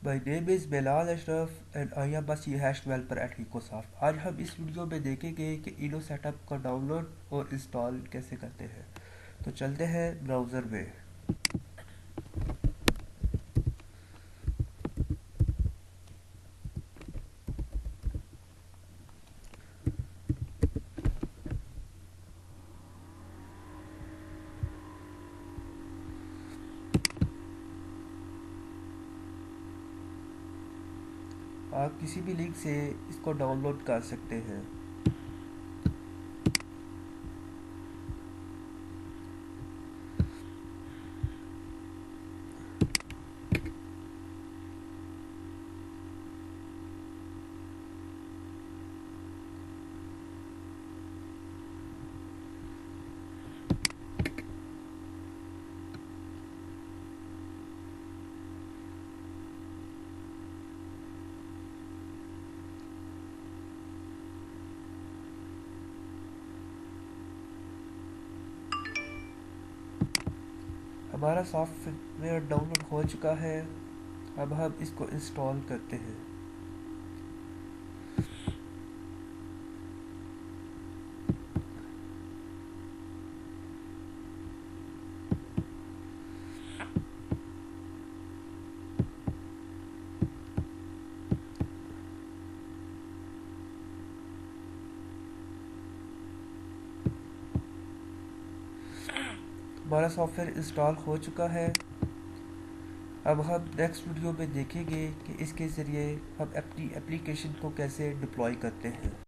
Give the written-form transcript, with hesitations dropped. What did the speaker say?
My name is Bilal Ashraf and I am a CH developer at Ecosoft। आज हम इस video में देखेंगे कि इनो सेटअप का डाउनलोड और इंस्टॉल कैसे करते हैं। तो चलते हैं ब्राउज़र में। आप किसी भी लिंक से इसको डाउनलोड कर सकते हैं। हमारा सॉफ्टवेयर डाउनलोड हो चुका है। अब हम इसको इंस्टॉल करते हैं। हमारा सॉफ्टवेयर इंस्टॉल हो चुका है। अब हम नेक्स्ट वीडियो में देखेंगे कि इसके ज़रिए हम अपनी एप्लीकेशन को कैसे डिप्लॉय करते हैं।